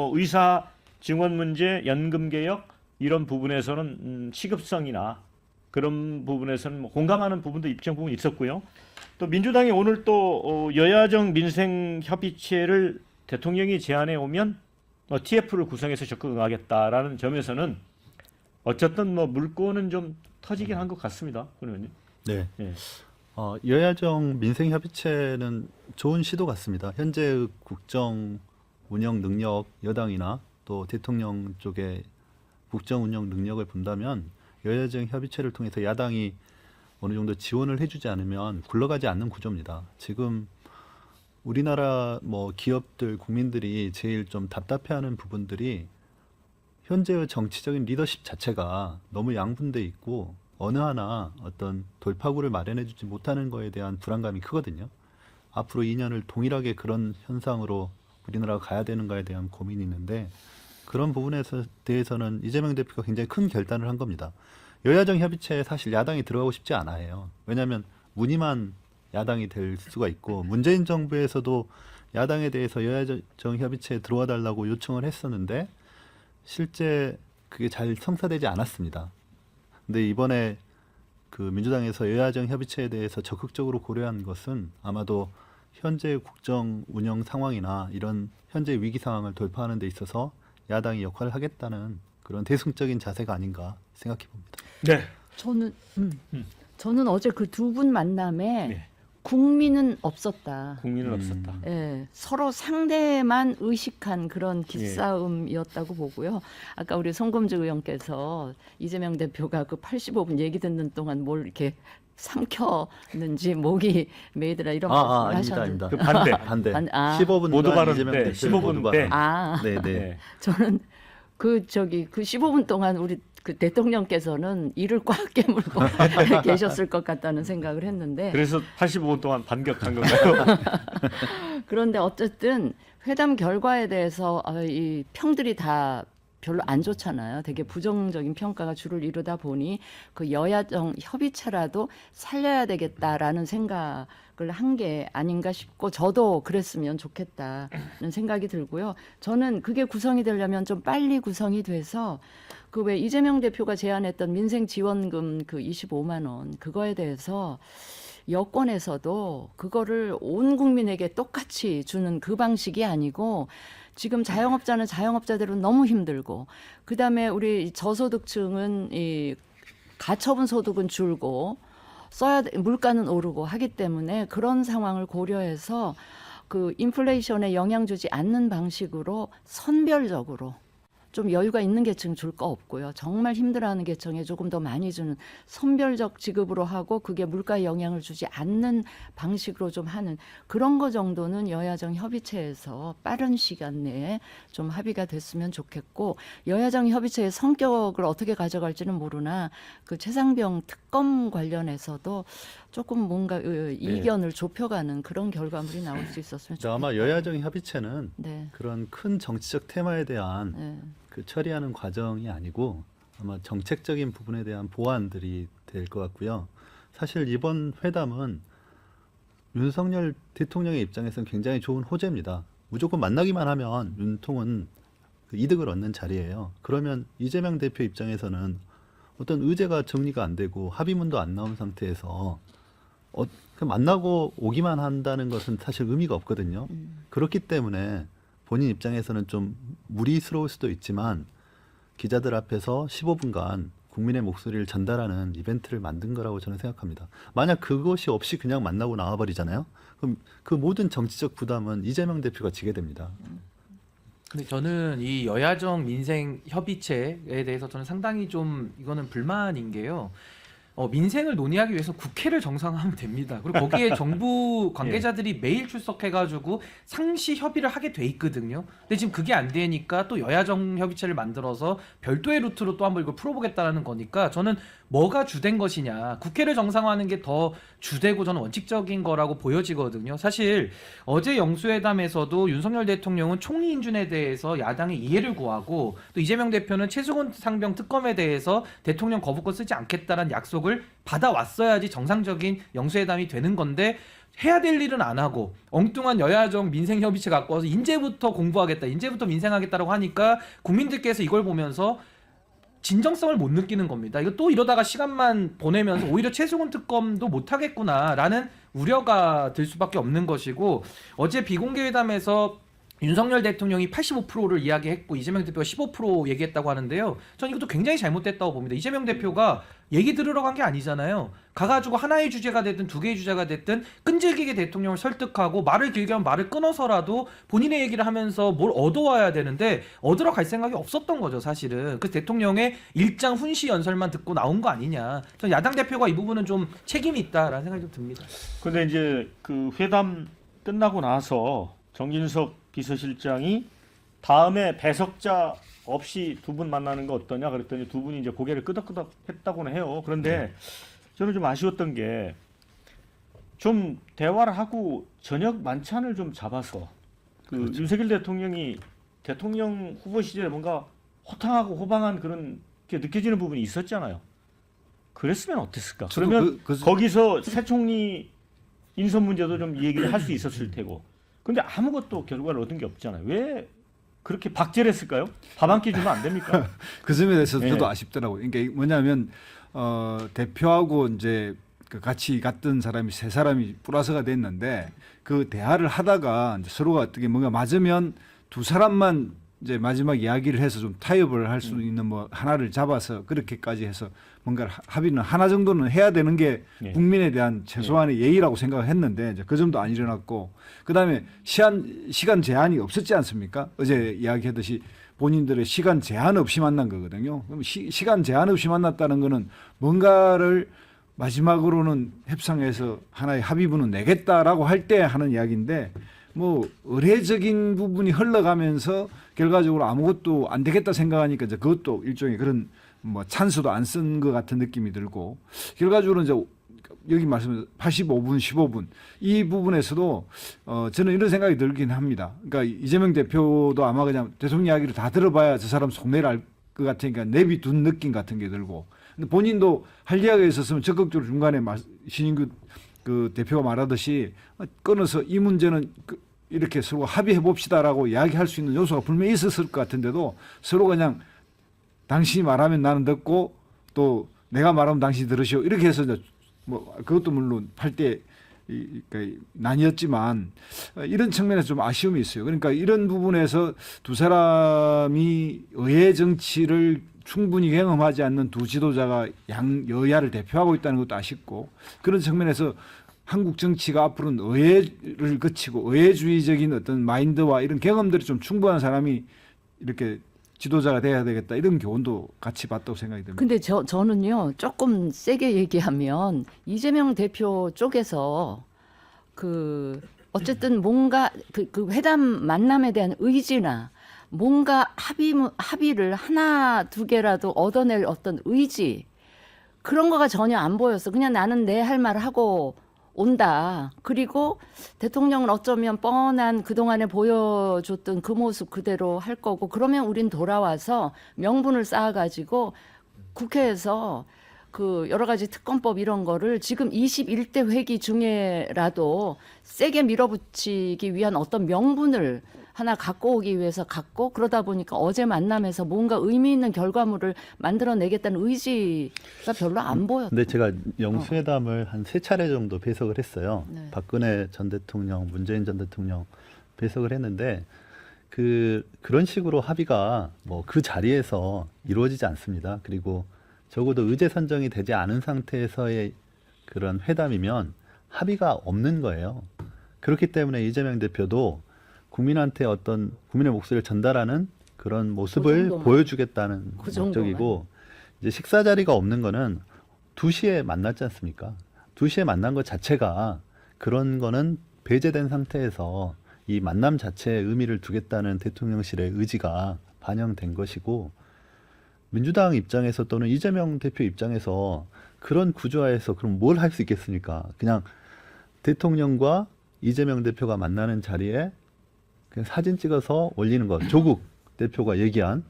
의사 증원 문제, 연금 개혁 이런 부분에서는 시급성이나 그런 부분에서는 뭐 공감하는 부분도 입장 부분이 있었고요. 또 민주당이 오늘 또 여야정 민생 협의체를 대통령이 제안해 오면 TF를 구성해서 적극 응하겠다라는 점에서는 어쨌든 뭐 물꼬는 좀 터지긴 한 것 같습니다, 권 의원님. 네. 예. 여야정 민생협의체는 좋은 시도 같습니다. 현재의 국정 운영 능력, 여당이나 또 대통령 쪽의 국정 운영 능력을 본다면 여야정 협의체를 통해서 야당이 어느 정도 지원을 해주지 않으면 굴러가지 않는 구조입니다. 지금 우리나라 뭐 기업들, 국민들이 제일 좀 답답해하는 부분들이 현재의 정치적인 리더십 자체가 너무 양분돼 있고 어느 하나 어떤 돌파구를 마련해주지 못하는 거에 대한 불안감이 크거든요. 앞으로 2년을 동일하게 그런 현상으로 우리나라가 가야 되는가에 대한 고민이 있는데 그런 부분에 대해서는 이재명 대표가 굉장히 큰 결단을 한 겁니다. 여야정 협의체에 사실 야당이 들어가고 싶지 않아요. 왜냐하면 무늬만 야당이 될 수가 있고 문재인 정부에서도 야당에 대해서 여야정 협의체에 들어와 달라고 요청을 했었는데 실제 그게 잘 성사되지 않았습니다. 근데 이번에 그 민주당에서 여야정 협의체에 대해서 적극적으로 고려한 것은 아마도 현재 국정 운영 상황이나 이런 현재 위기 상황을 돌파하는 데 있어서 야당이 역할을 하겠다는 그런 대승적인 자세가 아닌가 생각해 봅니다. 네. 저는 어제 그 두 분 만남에 네. 국민은 없었다. 국민은 없었다. 예, 서로 상대만 의식한 그런 기싸움이었다고 보고요. 아까 우리 송금주 의원께서 이재명 대표가 그 85분 얘기 듣는 동안 뭘 이렇게 삼켰는지 목이 메이드라 이런 말씀을 하셨는데 아닙니다. 그 반대. 반대. 15분 모두 발언 이재명 때, 대표 15분 모두 때. 발언. 네, 네. 네. 저는 그 15분 동안 우리 그 대통령께서는 이를 꽉 깨물고 계셨을 것 같다는 생각을 했는데 그래서 85분 동안 반격한 건가요? 그런데 어쨌든 회담 결과에 대해서 이 평들이 다 별로 안 좋잖아요. 되게 부정적인 평가가 주를 이루다 보니 그 여야정 협의체라도 살려야 되겠다라는 생각을 한 게 아닌가 싶고 저도 그랬으면 좋겠다는 생각이 들고요. 저는 그게 구성이 되려면 좀 빨리 구성이 돼서 그 왜 이재명 대표가 제안했던 민생 지원금 그 25만 원 그거에 대해서 여권에서도 그거를 온 국민에게 똑같이 주는 그 방식이 아니고 지금 자영업자는 자영업자대로 너무 힘들고 그다음에 우리 저소득층은 이 가처분 소득은 줄고 물가는 오르고 하기 때문에 그런 상황을 고려해서 그 인플레이션에 영향 주지 않는 방식으로 선별적으로 좀 여유가 있는 계층 줄 거 없고요. 정말 힘들어하는 계층에 조금 더 많이 주는 선별적 지급으로 하고 그게 물가에 영향을 주지 않는 방식으로 좀 하는 그런 거 정도는 여야정 협의체에서 빠른 시간 내에 좀 합의가 됐으면 좋겠고 여야정 협의체의 성격을 어떻게 가져갈지는 모르나 그 최상병 특검 관련해서도 조금 뭔가 이견을 좁혀가는 그런 결과물이 나올 수 있었으면 좋겠다. 아마 여야정 협의체는 네. 그런 큰 정치적 테마에 대한 네. 그 처리하는 과정이 아니고 아마 정책적인 부분에 대한 보완들이 될 것 같고요. 사실 이번 회담은 윤석열 대통령의 입장에서는 굉장히 좋은 호재입니다. 무조건 만나기만 하면 윤통은 그 이득을 얻는 자리예요. 그러면 이재명 대표 입장에서는 어떤 의제가 정리가 안 되고 합의문도 안 나온 상태에서 만나고 오기만 한다는 것은 사실 의미가 없거든요. 그렇기 때문에 본인 입장에서는 좀 무리스러울 수도 있지만 기자들 앞에서 15분간 국민의 목소리를 전달하는 이벤트를 만든 거라고 저는 생각합니다. 만약 그것이 없이 그냥 만나고 나와버리잖아요. 그럼 그 모든 정치적 부담은 이재명 대표가 지게 됩니다. 근데 저는 이 여야정 민생 협의체에 대해서 저는 상당히 좀 이거는 불만인 게요. 민생을 논의하기 위해서 국회를 정상화하면 됩니다. 그리고 거기에 정부 관계자들이 매일 출석해가지고 상시 협의를 하게 돼 있거든요. 근데 지금 그게 안 되니까 또 여야정 협의체를 만들어서 별도의 루트로 또 한번 이걸 풀어보겠다는 거니까 저는 뭐가 주된 것이냐. 국회를 정상화하는 게 더 주되고 저는 원칙적인 거라고 보여지거든요. 사실 어제 영수회담에서도 윤석열 대통령은 총리 인준에 대해서 야당의 이해를 구하고 또 이재명 대표는 최수근 상병 특검에 대해서 대통령 거부권 쓰지 않겠다는 약속을 받아왔어야지 정상적인 영수회담이 되는 건데 해야 될 일은 안 하고 엉뚱한 여야정 민생협의체 갖고 와서 인제부터 공부하겠다, 인제부터 민생하겠다라고 하니까 국민들께서 이걸 보면서 진정성을 못 느끼는 겁니다. 이거 또 이러다가 시간만 보내면서 오히려 최승훈 특검도 못 하겠구나라는 우려가 들 수밖에 없는 것이고, 어제 비공개 회담에서 윤석열 대통령이 85%를 이야기했고 이재명 대표가 15% 얘기했다고 하는데요. 전 이것도 굉장히 잘못됐다고 봅니다. 이재명 대표가 얘기 들으러 간 게 아니잖아요. 가가지고 하나의 주제가 됐든 두 개의 주제가 됐든 끈질기게 대통령을 설득하고 말을 길게 하면 말을 끊어서라도 본인의 얘기를 하면서 뭘 얻어와야 되는데 얻으러 갈 생각이 없었던 거죠, 사실은. 그래서 대통령의 일장 훈시 연설만 듣고 나온 거 아니냐. 전 야당 대표가 이 부분은 좀 책임이 있다라는 생각이 좀 듭니다. 근데 이제 그 회담 끝나고 나서 정진석 비서실장이 다음에 배석자 없이 두 분 만나는 거 어떠냐 그랬더니 두 분이 이제 고개를 끄덕끄덕 했다고는 해요. 그런데 저는 좀 아쉬웠던 게 좀 대화를 하고 저녁 만찬을 좀 잡아서 그 그렇죠. 윤석열 대통령이 대통령 후보 시절에 뭔가 호탕하고 호방한 그런 게 느껴지는 부분이 있었잖아요. 그랬으면 어땠을까? 저도 그러면 거기서 새 총리 인선 문제도 좀 얘기를 할 수 있었을 테고. 근데 아무것도 결과를 얻은 게 없잖아요. 왜 그렇게 박제했을까요? 밥 한 끼 주면 안 됩니까? 그 점에 대해서 네. 저도 아쉽더라고요. 그러니까 뭐냐면 대표하고 이제 그 같이 갔던 사람이 세 사람이 플러스가 됐는데 그 대화를 하다가 이제 서로가 어떻게 뭔가 맞으면 두 사람만 이제 마지막 이야기를 해서 좀 타협을 할 수 있는 뭐 하나를 잡아서 그렇게까지 해서 뭔가 합의는 하나 정도는 해야 되는 게 네. 국민에 대한 최소한의 예의라고 생각을 했는데 이제 그 점도 안 일어났고 그다음에 시간 제한이 없었지 않습니까? 어제 이야기했듯이 본인들의 시간 제한 없이 만난 거거든요. 그럼 시간 제한 없이 만났다는 거는 뭔가를 마지막으로는 협상해서 하나의 합의문은 내겠다라고 할 때 하는 이야기인데 뭐 의례적인 부분이 흘러가면서 결과적으로 아무것도 안 되겠다 생각하니까 이제 그것도 일종의 그런 뭐 찬스도 안 쓴 것 같은 느낌이 들고 결과적으로 이제 여기 말씀 85분, 15분 이 부분에서도 저는 이런 생각이 들긴 합니다. 그러니까 이재명 대표도 아마 그냥 대통령 이야기를 다 들어봐야 저 사람 속내를 알 것 같으니까 내비둔 느낌 같은 게 들고 근데 본인도 할 이야기가 있었으면 적극적으로 중간에 신인규 그 대표가 말하듯이 끊어서 이 문제는 이렇게 서로 합의해 봅시다라고 이야기할 수 있는 요소가 분명히 있었을 것 같은데도 서로 그냥 당신이 말하면 나는 듣고 또 내가 말하면 당신이 들으시오 이렇게 해서 이제 뭐 그것도 물론 8대 그러니까 나뉘었지만 이런 측면에서 좀 아쉬움이 있어요. 그러니까 이런 부분에서 두 사람이 의회 정치를 충분히 경험하지 않는 두 지도자가 여야를 대표하고 있다는 것도 아쉽고 그런 측면에서 한국 정치가 앞으로는 의회를 거치고 의회주의적인 어떤 마인드와 이런 경험들이 좀 충분한 사람이 이렇게 지도자가 돼야 되겠다 이런 교훈도 같이 봤다고 생각이 듭니다. 근데 저는요 조금 세게 얘기하면 이재명 대표 쪽에서 그 어쨌든 뭔가 그 회담 만남에 대한 의지나 뭔가 합의를 하나 두 개라도 얻어낼 어떤 의지 그런 거가 전혀 안 보였어. 그냥 나는 내 할 말 하고 온다. 그리고 대통령은 어쩌면 뻔한 그동안에 보여줬던 그 모습 그대로 할 거고 그러면 우린 돌아와서 명분을 쌓아가지고 국회에서 그 여러 가지 특검법 이런 거를 지금 21대 회기 중에라도 세게 밀어붙이기 위한 어떤 명분을 하나 갖고 오기 위해서 갖고 그러다 보니까 어제 만남에서 뭔가 의미 있는 결과물을 만들어내겠다는 의지가 별로 안 보였어요. 근데 제가 영수회담을 한 3차례 정도 배석을 했어요. 네. 박근혜 전 대통령, 문재인 전 대통령 배석을 했는데 그런 식으로 합의가 뭐 그 자리에서 이루어지지 않습니다. 그리고 적어도 의제 선정이 되지 않은 상태에서의 그런 회담이면 합의가 없는 거예요. 그렇기 때문에 이재명 대표도 국민한테 어떤 국민의 목소리를 전달하는 그런 모습을 정도만. 보여주겠다는 그 목적이고 이제 식사 자리가 없는 거는 2시에 만났지 않습니까? 2시에 만난 것 자체가 그런 거는 배제된 상태에서 이 만남 자체에 의미를 두겠다는 대통령실의 의지가 반영된 것이고 민주당 입장에서 또는 이재명 대표 입장에서 그런 구조화에서 그럼 뭘 할 수 있겠습니까? 그냥 대통령과 이재명 대표가 만나는 자리에 그냥 사진 찍어서 올리는 것. 조국 대표가 얘기한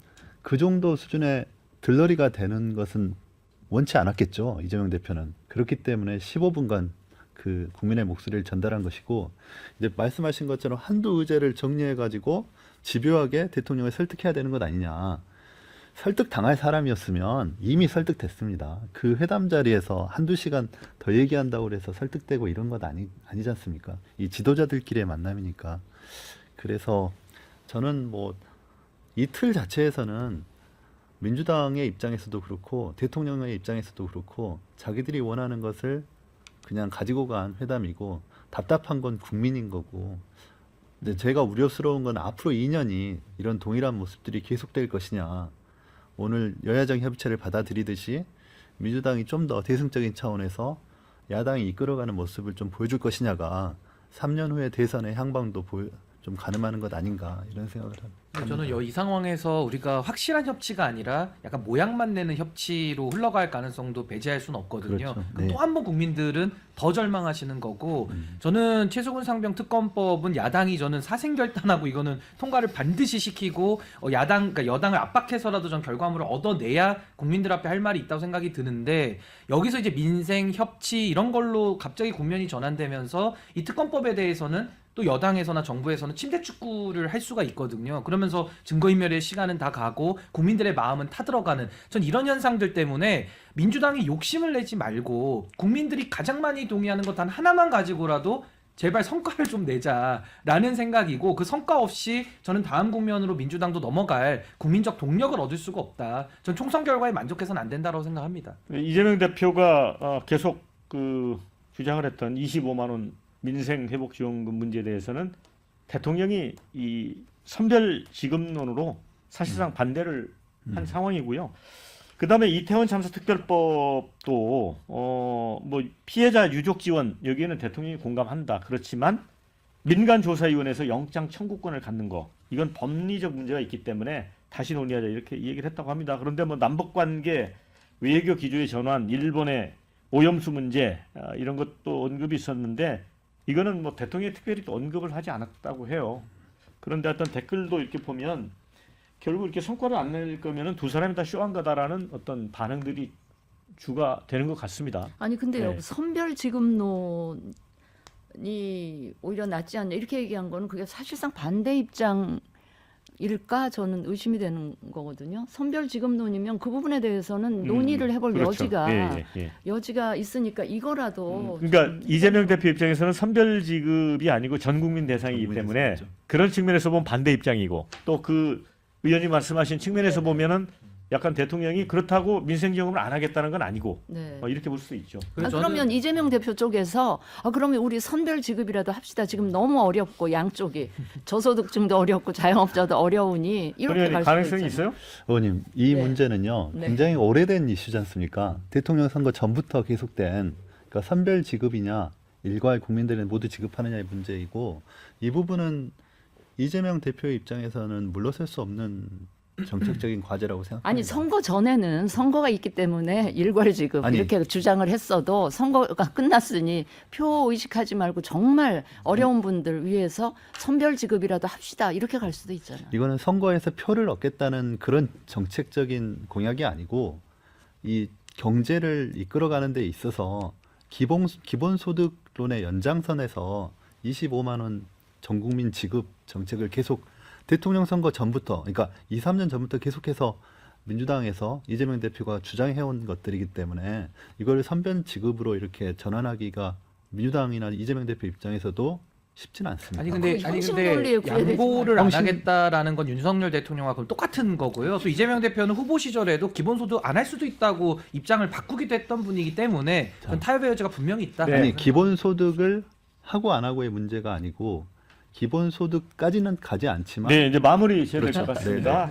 그 정도 수준의 들러리가 되는 것은 원치 않았겠죠. 이재명 대표는. 그렇기 때문에 15분간 그 국민의 목소리를 전달한 것이고 이제 말씀하신 것처럼 한두 의제를 정리해 가지고 집요하게 대통령을 설득해야 되는 것 아니냐. 설득 당할 사람이었으면 이미 설득됐습니다. 그 회담 자리에서 한두 시간 더 얘기한다고 해서 설득되고 이런 것 아니지 않습니까? 이 지도자들끼리의 만남이니까. 그래서 저는 뭐 이 틀 자체에서는 민주당의 입장에서도 그렇고 대통령의 입장에서도 그렇고 자기들이 원하는 것을 그냥 가지고 간 회담이고 답답한 건 국민인 거고 근데 제가 우려스러운 건 앞으로 2년이 이런 동일한 모습들이 계속될 것이냐. 오늘 여야정 협의체를 받아들이듯이 민주당이 좀 더 대승적인 차원에서 야당이 이끌어가는 모습을 좀 보여줄 것이냐가 3년 후에 대선의 향방도 좀 가늠하는 것 아닌가 이런 생각을 합니다. 저는 이 상황에서 우리가 확실한 협치가 아니라 약간 모양만 내는 협치로 흘러갈 가능성도 배제할 수는 없거든요. 그렇죠. 그럼 네. 또 한 번 국민들은 더 절망하시는 거고 저는 최수근 상병 특검법은 야당이 저는 사생결단하고 이거는 통과를 반드시 시키고 그러니까 여당을 압박해서라도 전 결과물을 얻어내야 국민들 앞에 할 말이 있다고 생각이 드는데 여기서 이제 민생 협치 이런 걸로 갑자기 국면이 전환되면서 이 특검법에 대해서는 또 여당에서나 정부에서는 침대 축구를 할 수가 있거든요. 그러면서 증거인멸의 시간은 다 가고 국민들의 마음은 타들어가는 전 이런 현상들 때문에 민주당이 욕심을 내지 말고 국민들이 가장 많이 동의하는 것 단 하나만 가지고라도 제발 성과를 좀 내자라는 생각이고 그 성과 없이 저는 다음 국면으로 민주당도 넘어갈 국민적 동력을 얻을 수가 없다. 전 총선 결과에 만족해서는 안 된다고 생각합니다. 이재명 대표가 계속 그 주장을 했던 25만 원 민생 회복 지원금 문제에 대해서는 대통령이 이 선별 지급론으로 사실상 반대를 한 상황이고요. 그다음에 이태원 참사 특별법도 뭐 피해자 유족 지원 여기에는 대통령이 공감한다. 그렇지만 민간조사위원회에서 영장 청구권을 갖는 거 이건 법리적 문제가 있기 때문에 다시 논의하자 이렇게 얘기를 했다고 합니다. 그런데 뭐 남북관계 외교 기조의 전환, 일본의 오염수 문제 이런 것도 언급이 있었는데 이거는 뭐 대통령이 특별히 또 언급을 하지 않았다고 해요. 그런데 어떤 댓글도 이렇게 보면 결국 이렇게 성과를 안 낼 거면은 두 사람이 다 쇼한 거다라는 어떤 반응들이 주가 되는 것 같습니다. 아니 근데 네. 선별 지급론이 오히려 낫지 않냐 이렇게 얘기한 거는 그게 사실상 반대 입장일까 저는 의심이 되는 거거든요. 선별 지급론이면 그 부분에 대해서는 논의를 해볼 그렇죠. 여지가 예. 여지가 있으니까 이거라도 그러니까 좀 이재명 대표 입장에서는 선별 지급이 아니고 전 국민 대상이기 전 국민 때문에 대상이죠. 그런 측면에서 보면 반대 입장이고 또 그 의원님 말씀하신 측면에서 보면은 약간 대통령이 그렇다고 민생지원금을 안 하겠다는 건 아니고 네. 이렇게 볼 수도 있죠. 그래서 그러면 이재명 대표 쪽에서 그러면 우리 선별 지급이라도 합시다. 지금 너무 어렵고 양쪽이 저소득층도 어렵고 자영업자도 어려우니 이렇게 의원님 갈 수도 가능성이 있잖아요. 있어요? 의원님 이 네. 문제는요 네. 굉장히 오래된 이슈지 않습니까? 대통령 선거 전부터 계속된 그러니까 선별 지급이냐 일괄 국민들은 모두 지급하느냐의 문제이고 이 부분은 이재명 대표의 입장에서는 물러설 수 없는 정책적인 과제라고 생각합니다. 아니 선거 전에는 선거가 있기 때문에 일괄 지급 아니. 이렇게 주장을 했어도 선거가 끝났으니 표 의식하지 말고 정말 어려운 분들 위해서 선별 지급이라도 합시다 이렇게 갈 수도 있잖아요. 이거는 선거에서 표를 얻겠다는 그런 정책적인 공약이 아니고 이 경제를 이끌어가는 데 있어서 기본소득론의 연장선에서 25만 원 전 국민 지급 정책을 계속 대통령 선거 전부터 그러니까 2, 3년 전부터 계속해서 민주당에서 이재명 대표가 주장해온 것들이기 때문에 이걸 선별 지급으로 이렇게 전환하기가 민주당이나 이재명 대표 입장에서도 쉽지는 않습니다. 아니 근데 형식 논리에 구애되지 양보를 안 형식- 하겠다라는 건 윤석열 대통령과 그럼 똑같은 거고요. 또 이재명 대표는 후보 시절에도 기본소득 안 할 수도 있다고 입장을 바꾸기도 했던 분이기 때문에 전 타협의 여지가 분명히 있다. 네. 아니 기본소득을 하고 안 하고의 문제가 아니고 기본소득까지는 가지 않지만 네, 이제 마무리 해야 될 그렇죠. 것 같습니다.